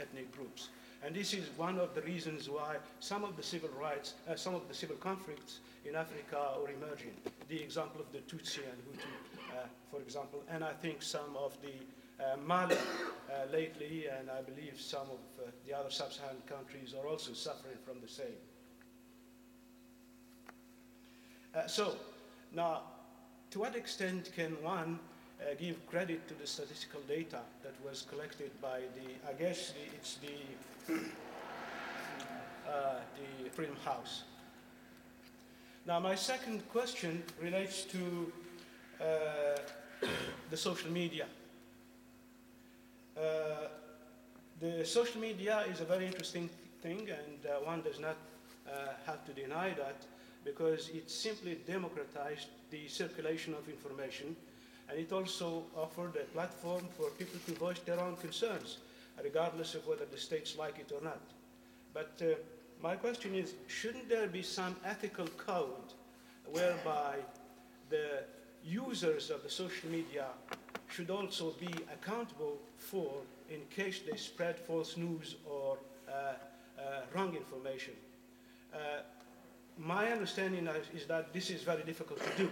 ethnic groups. And this is one of the reasons why some of the civil rights, some of the civil conflicts in Africa are emerging. The example of the Tutsi and Hutu, for example, and I think some of the Mali lately, and I believe some of the other sub-Saharan countries are also suffering from the same. So, now, to what extent can one give credit to the statistical data that was collected by the, I guess it's the Freedom House? Now, my second question relates to the social media. The social media is a very interesting thing, and one does not have to deny that, because it simply democratized the circulation of information, and it also offered a platform for people to voice their own concerns, regardless of whether the states like it or not. But my question is, shouldn't there be some ethical code whereby the users of the social media should also be accountable for in case they spread false news or wrong information? My understanding is that this is very difficult to do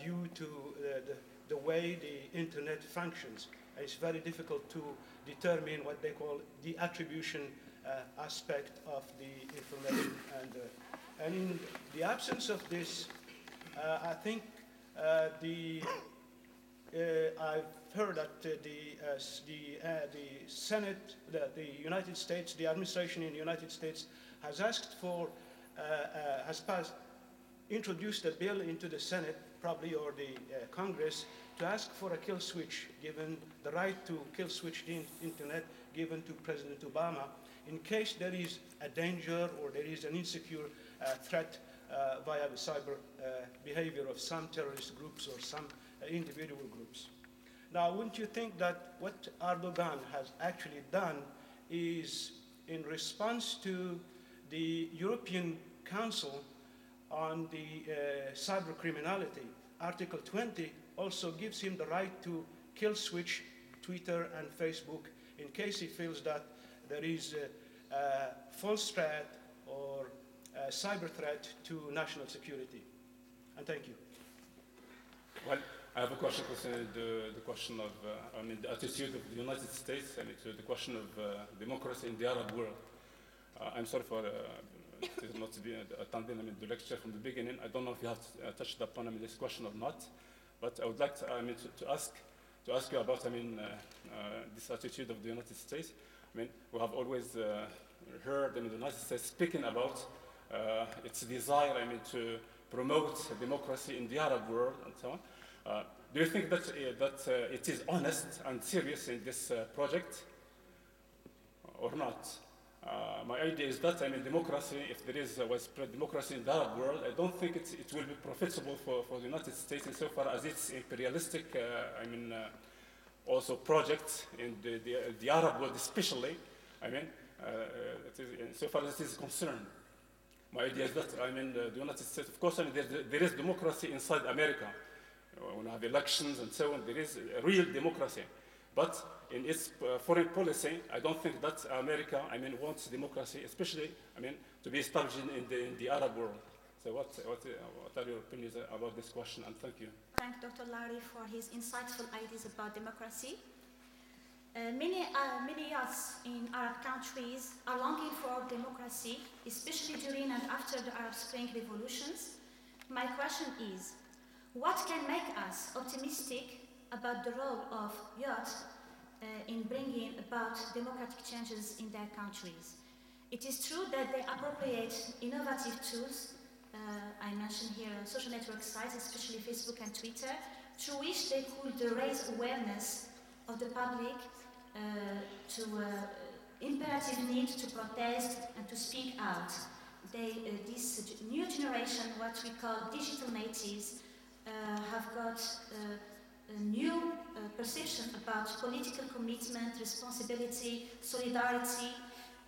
due to the way the internet functions. It's very difficult to determine what they call the attribution aspect of the information. And in the absence of this, I think I've heard that the Senate, the United States, the administration in the United States has asked for, introduced a bill into the Senate, probably, or the Congress, to ask for a kill switch, given the right to kill switch the internet given to President Obama, in case there is a danger or there is an insecure threat via the cyber behavior of some terrorist groups or some individual groups. Now, wouldn't you think that what Erdogan has actually done is, in response to the European Council on the cyber criminality, Article 20 also gives him the right to kill switch Twitter and Facebook in case he feels that there is a false threat or a cyber threat to national security? And thank you. Well, I have a question concerning the question of, the attitude of the United States and to the question of democracy in the Arab world. I'm sorry for not to be attending the lecture from the beginning. I don't know if you have touched upon this question or not, but I would like to ask you about this attitude of the United States. We have always heard the United States speaking about its desire to promote democracy in the Arab world and so on. Do you think that it is honest and serious in this project or not? My idea is that democracy, if there is widespread democracy in the Arab world, I don't think it will be profitable for the United States insofar as its imperialistic, also projects in the Arab world especially, insofar as it is concerned. My idea is that, the United States, of course, there is democracy inside America. When we have elections and so on, there is a real democracy. But in its foreign policy, I don't think that America, wants democracy, especially, to be established in the Arab world. So what are your opinions about this question? And thank you. Thank Dr. Larry for his insightful ideas about democracy. Many youths in Arab countries are longing for democracy, especially during and after the Arab Spring revolutions. My question is, what can make us optimistic about the role of youth in bringing about democratic changes in their countries? It is true that they appropriate innovative tools, I mentioned here social network sites, especially Facebook and Twitter, through which they could raise awareness of the public to imperative need to protest and to speak out. This new generation, what we call digital natives, have got a new perception about political commitment, responsibility, solidarity,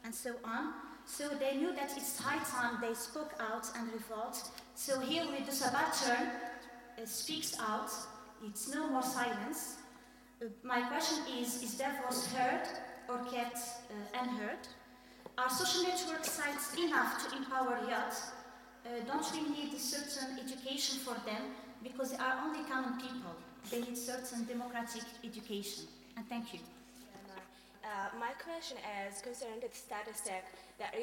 and so on. So they knew that it's high time they spoke out and revolt. So here with the subaltern speaks out. It's no more silence. My question is their voice heard or kept unheard? Are social network sites enough to empower youth? Don't we need a certain education for them? Because they are only common people. They need certain democratic education. And thank you. My question is concerning the statistic that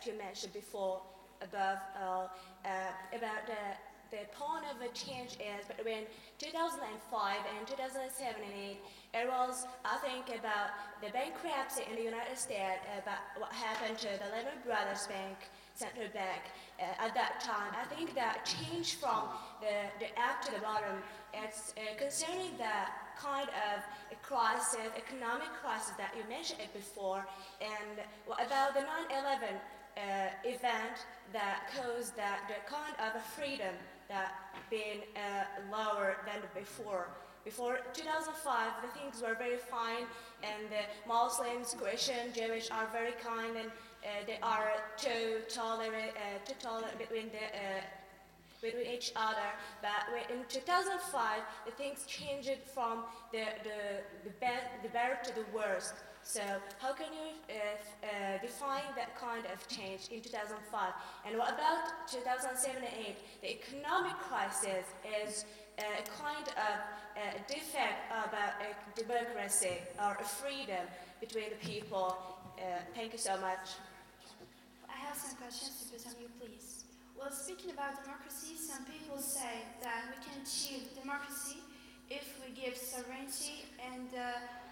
you mentioned before above about the point of a change is between 2005 and 2007 and 8. It was, I think, about the bankruptcy in the United States, about what happened to the Lehman Brothers Bank, central bank. At that time, I think that change from the up to the bottom, it's concerning the kind of crisis, economic crisis that you mentioned it before, and what about the 9/11 event that caused that the kind of a freedom that been lower than before. Before 2005, the things were very fine, and the Muslims, Christian, Jewish are very kind, and they are too tolerant between each other. But in 2005, the things changed from the better to the worst. So how can you define that kind of change in 2005? And what about 2007 and 8? The economic crisis is a kind of defect about democracy or freedom between the people. Thank you so much. I have some questions to put on you, please. Well, speaking about democracy, some people say that we can achieve democracy if we give sovereignty and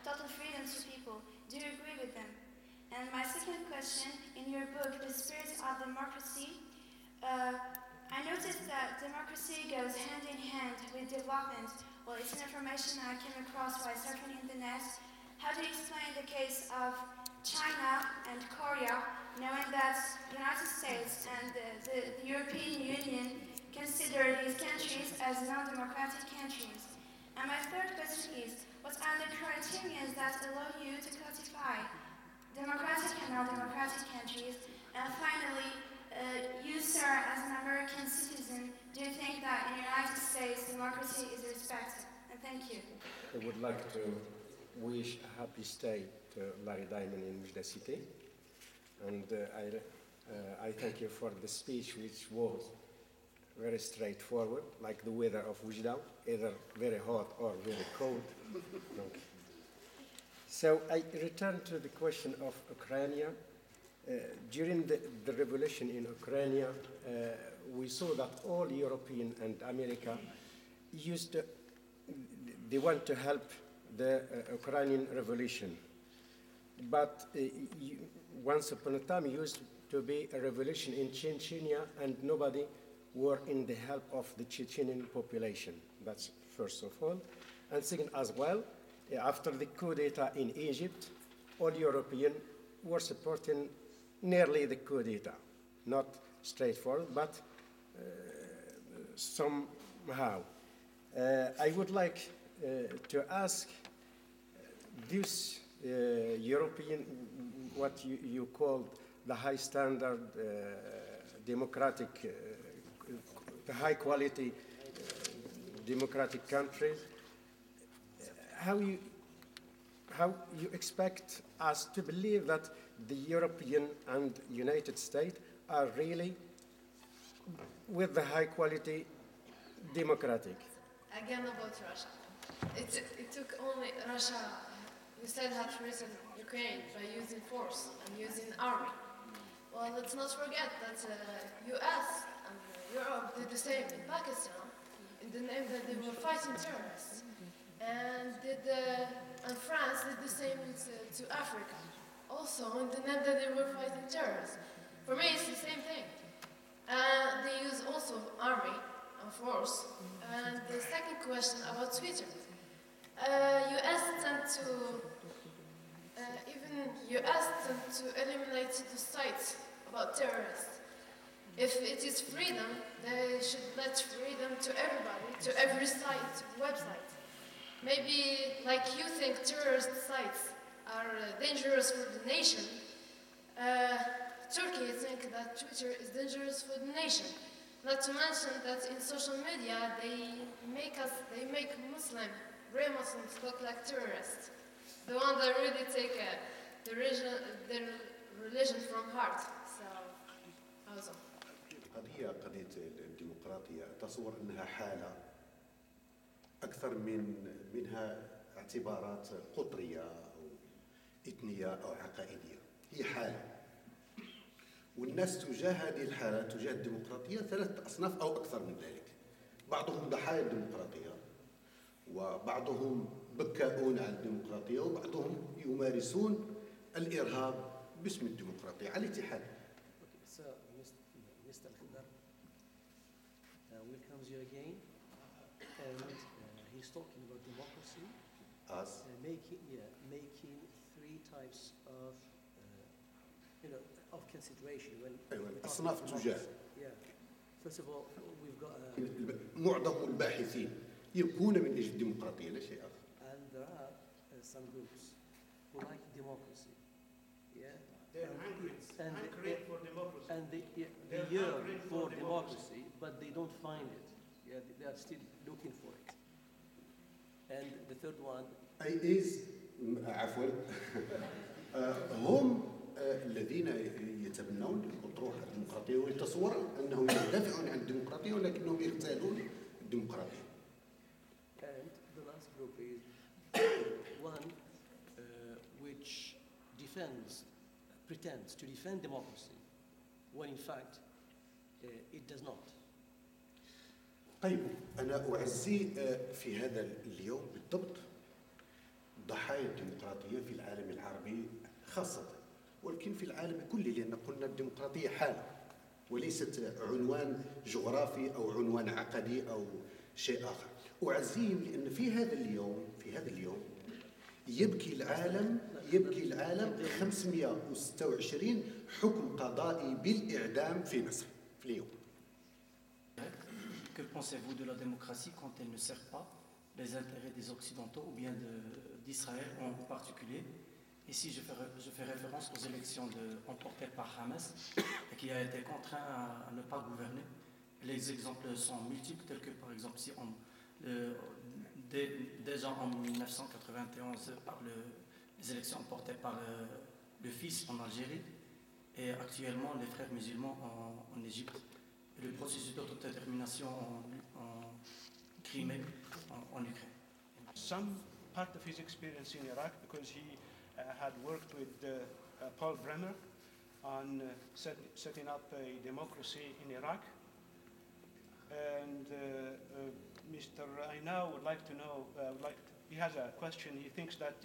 total freedom to people. Do you agree with them? And my second question, in your book, The Spirit of Democracy, I noticed that democracy goes hand in hand with development. Well, it's an information I came across while surfing the internet. How do you explain the case of China and Korea, knowing that the United States and the European Union consider these countries as non-democratic countries? And my third question is, what are the criteria that allow you to classify democratic and non-democratic countries? And finally, you, sir, as an American citizen, do you think that in the United States democracy is respected? And thank you. I would like to wish a happy stay to Larry Diamond in Oujda City. And I thank you for the speech, which was very straightforward, like the weather of Oujda, either very hot or very cold. No. So I return to the question of Ukraine. During the revolution in Ukraine, we saw that all European and America they want to help the Ukrainian revolution. But once upon a time, used to be a revolution in Chechnya, and nobody were in the help of the Chechenian population. That's first of all. And second as well, after the coup d'etat in Egypt, all Europeans were supporting nearly the coup d'etat. Not straightforward, but somehow. I would like to ask this European, what you call the high standard democratic, the high quality democratic countries, how you expect us to believe that the European and United States are really with the high quality democratic? Again about Russia. It took only Russia, you said, had risen Ukraine by using force and using army. Well, let's not forget that US and Europe did the same in Pakistan in the name that they were fighting terrorists. And France did the same to Africa, also in the name that they were fighting terrorists. For me, it's the same thing. They use also army and force. And the second question about Twitter. US tend to eliminate the sites about terrorists. If it is freedom, they should let freedom to everybody, to every site, website. Maybe, like you think terrorist sites are dangerous for the nation, Turkey think that Twitter is dangerous for the nation. Not to mention that in social media they make real Muslims look like terrorists. The ones that really take their religion from heart. So, also. قضية الديمقراطية أتصور أنها حالة أكثر منها اعتبارات قطرية أو إثنية أو عقائدية. هي حالة، والناس تجاه هذه الحالة تجاه الديمقراطية ثلاثة أصناف أو أكثر من ذلك. بعضهم ضحايا الديمقراطية، وبعضهم بكاؤون على الديمقراطية، وبعضهم يمارسون الإرهاب باسم الديمقراطية على الاتحاد. So, Mr. Khidar welcomes you again, and he's talking about democracy, making three types of, of consideration when أصناف تجاه. Yeah. First of all, we've got معظم الباحثين يبكون من أجل الديمقراطية لا شيء آخر. And there are some groups who like democracy. Yeah. They're hungry for democracy. And they yearn for democracy, but they don't find it. Yeah, they are still looking for it. And the third one. عفوا هم الذين يتبنون الأطروحة الديمقراطية ويتصور أنهم يدافعون عن الديمقراطية ولكنهم يغتالون الديمقراطية. And the last group is one which pretends to defend democracy when in fact it does not. طيب أنا أعزي في هذا اليوم بالضبط ضحايا الديمقراطية في العالم العربي خاصة، ولكن في العالم كله، لأن قلنا الديمقراطية حالة وليست عنوان جغرافي أو عنوان عقدي أو شيء آخر. أعزيهم لأن في هذا اليوم يبكي العالم 526 حكم قضائي بالإعدام في مصر في اليوم. Que pensez-vous de la démocratie quand elle ne sert pas les intérêts des Occidentaux ou bien d'Israël en particulier? Ici, je fais référence aux élections emportées par Hamas et qui a été contraint à ne pas gouverner. Les exemples sont multiples, tels que par exemple si déjà en 1991 par les élections emportées par le fils en Algérie et actuellement les frères musulmans en Égypte. Et le processus d'autodétermination en Crimée, en Ukraine. Some part of his experience in Iraq, because he had worked with Paul Bremer on setting up a democracy in Iraq. And Mr. Aina would like to know, he has a question. He thinks that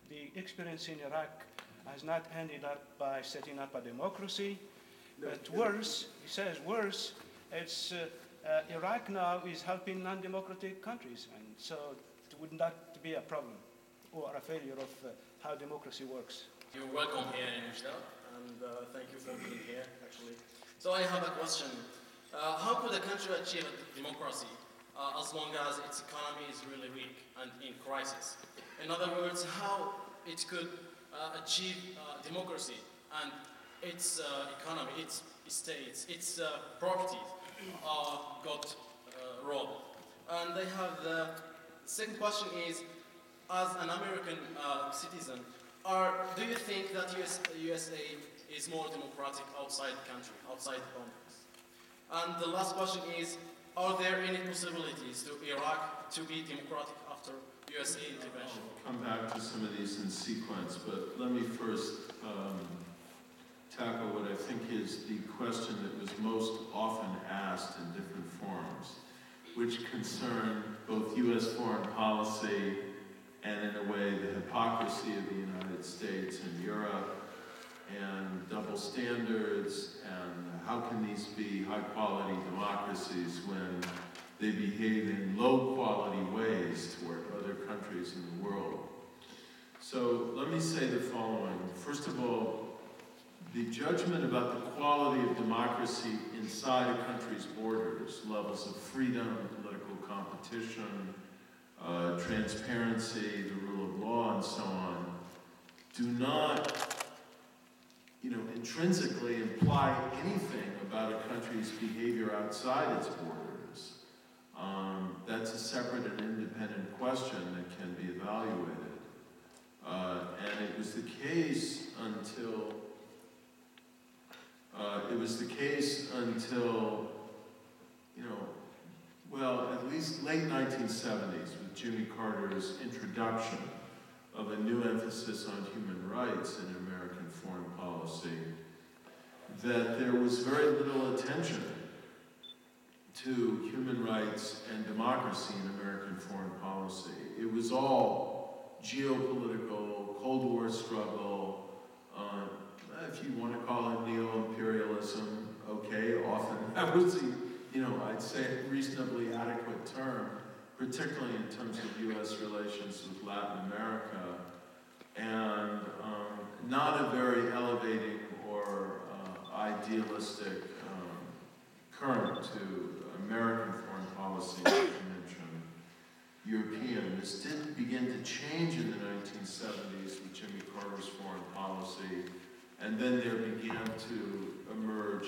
the experience in Iraq has not ended up by setting up a democracy, but worse, he says worse, it's Iraq now is helping non-democratic countries, and so it would not be a problem or a failure of how democracy works. You're welcome here in Oujda, and thank you for being here, actually. So I have a question. How could a country achieve democracy as long as its economy is really weak and in crisis? In other words, how it could achieve democracy and its economy, its states, its properties got robbed. And they have the second question is, as an American citizen, do you think that USA is more democratic outside the country, outside the boundaries? And the last question is, are there any possibilities to Iraq to be democratic after USA intervention? I'll come back to some of these in sequence, but let me first tackle what I think is the question that was most often asked in different forums, which concern both U.S. foreign policy and, in a way, the hypocrisy of the United States and Europe, and double standards, and how can these be high-quality democracies when they behave in low-quality ways toward other countries in the world. So let me say the following. First of all, the judgment about the quality of democracy inside a country's borders, levels of freedom, political competition, transparency, the rule of law, and so on, do not intrinsically imply anything about a country's behavior outside its borders. That's a separate and independent question that can be evaluated. And it was the case until well, at least late 1970s, with Jimmy Carter's introduction of a new emphasis on human rights in American foreign policy, that there was very little attention to human rights and democracy in American foreign policy. It was all geopolitical, Cold War struggle, if you want to call it neo-imperialism, okay, often that was the, I'd say reasonably adequate term, particularly in terms of U.S. relations with Latin America, and not a very elevating or idealistic current to American foreign policy, not to mention European. This did begin to change in the 1970s with Jimmy Carter's foreign policy, and then there began to emerge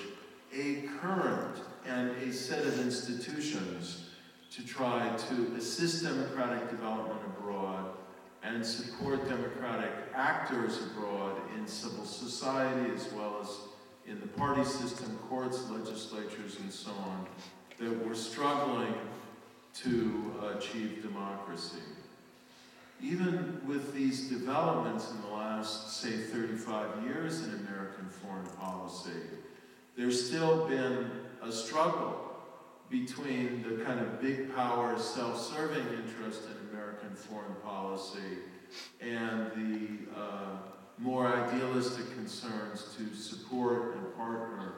a current and a set of institutions to try to assist democratic development abroad and support democratic actors abroad in civil society as well as in the party system, courts, legislatures, and so on, that were struggling to achieve democracy. Even with these developments in the last, say, 35 years in American foreign policy, there's still been a struggle between the kind of big power, self-serving interest in American foreign policy and the more idealistic concerns to support and partner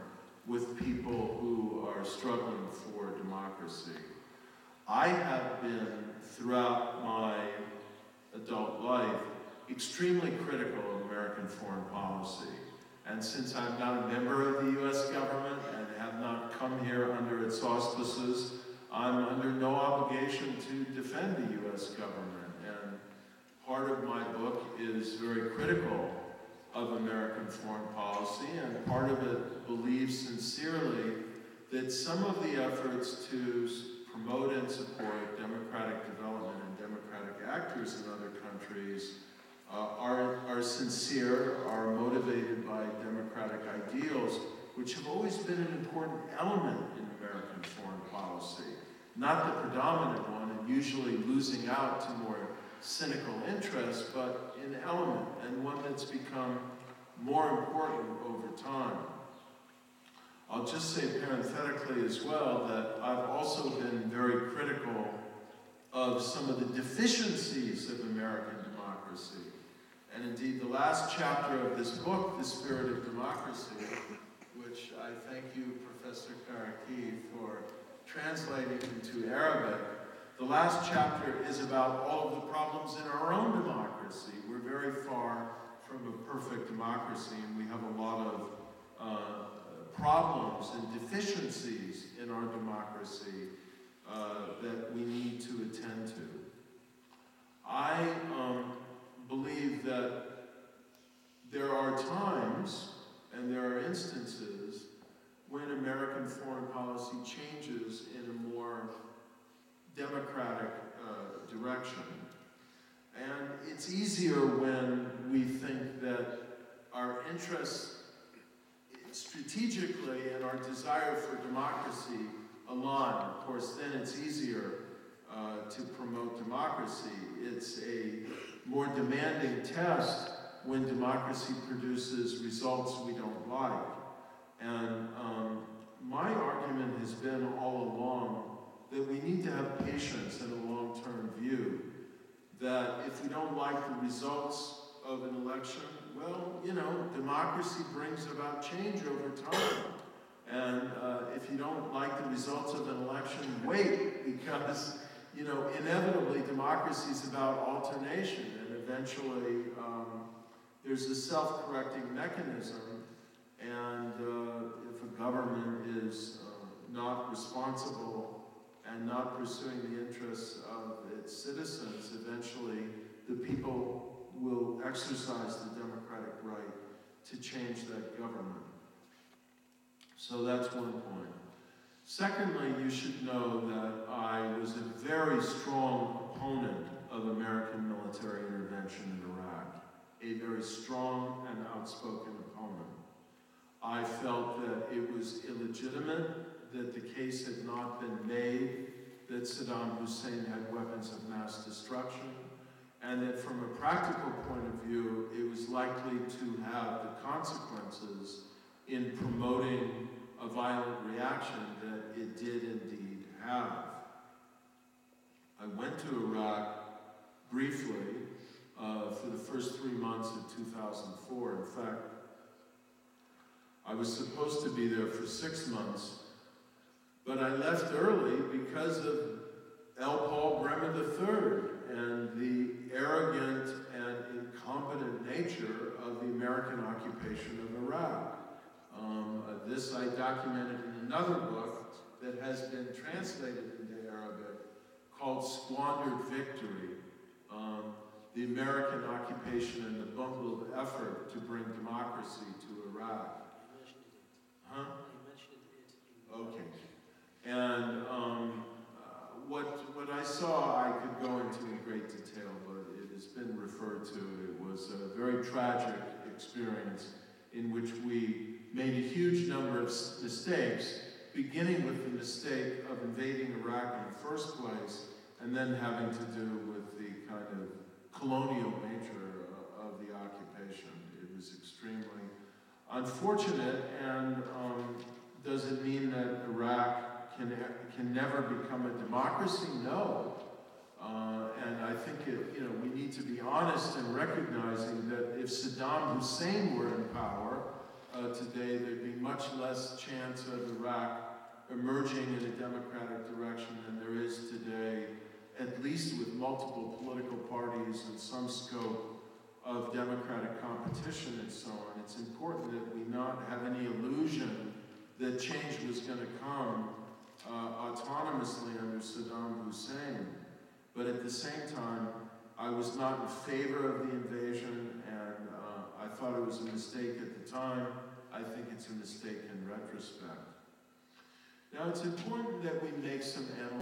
with people who are struggling for democracy. I have been, throughout my adult life, extremely critical of American foreign policy. And since I'm not a member of the U.S. government and have not come here under its auspices, I'm under no obligation to defend the U.S. government. And part of my book is very critical of American foreign policy, and part of it believes sincerely that some of the efforts to promote and support democratic development and democratic actors in other countries are sincere, are motivated by democratic ideals, which have always been an important element in American foreign policy. Not the predominant one, and usually losing out to more cynical interests, but an element, and one that's become more important over time. I'll just say parenthetically as well that I've also been very critical of some of the deficiencies of American democracy. And indeed, the last chapter of this book, The Spirit of Democracy, which I thank you, Professor Karaki, for translating into Arabic, the last chapter is about all of the problems in our own democracy. We're very far from a perfect democracy, and we have a lot of problems and deficiencies in our democracy that we need to attend to. I believe that there are times and there are instances when American foreign policy changes in a more democratic direction. And it's easier when we think that our interests strategically and our desire for democracy align. Of course, then it's easier to promote democracy. It's a more demanding test when democracy produces results we don't like. And my argument has been all along that we need to have patience and a long-term view, that if we don't like the results of an election, well, democracy brings about change over time. And if you don't like the results of an election, wait, because, inevitably democracy is about alternation, and eventually there's a self-correcting mechanism, and if a government is not responsible and not pursuing the interests of its citizens, eventually the people will exercise the democratic right to change that government. So that's one point. Secondly, you should know that I was a very strong opponent of American military intervention in Iraq, a very strong and outspoken opponent. I felt that it was illegitimate, that the case had not been made that Saddam Hussein had weapons of mass destruction, and that from a practical point of view, it was likely to have the consequences in promoting a violent reaction that it did indeed have. I went to Iraq briefly for the first 3 months of 2004. In fact, I was supposed to be there for 6 months, but I left early because of L. Paul Bremer III and the arrogant and incompetent nature of the American occupation of Iraq. This I documented in another book that has been translated into Arabic called Squandered Victory, the American occupation and the bungled effort to bring democracy to Iraq. Huh? Okay. And what I saw, I could go into in great detail, but it has been referred to. It was a very tragic experience in which we made a huge number of mistakes, beginning with the mistake of invading Iraq in the first place, and then having to do with the kind of colonial nature of the occupation. It was extremely unfortunate, and does it mean that Iraq can never become a democracy? No. And I think we need to be honest in recognizing that if Saddam Hussein were in power today, there'd be much less chance of Iraq emerging in a democratic direction than there is today, at least with multiple political parties and some scope of democratic competition and so on. It's important that we not have any illusion that change was going to come autonomously under Saddam Hussein. But at the same time, I was not in favor of the invasion, and I thought it was a mistake at the time. I think it's a mistake in retrospect. Now, it's important that we make some analysis.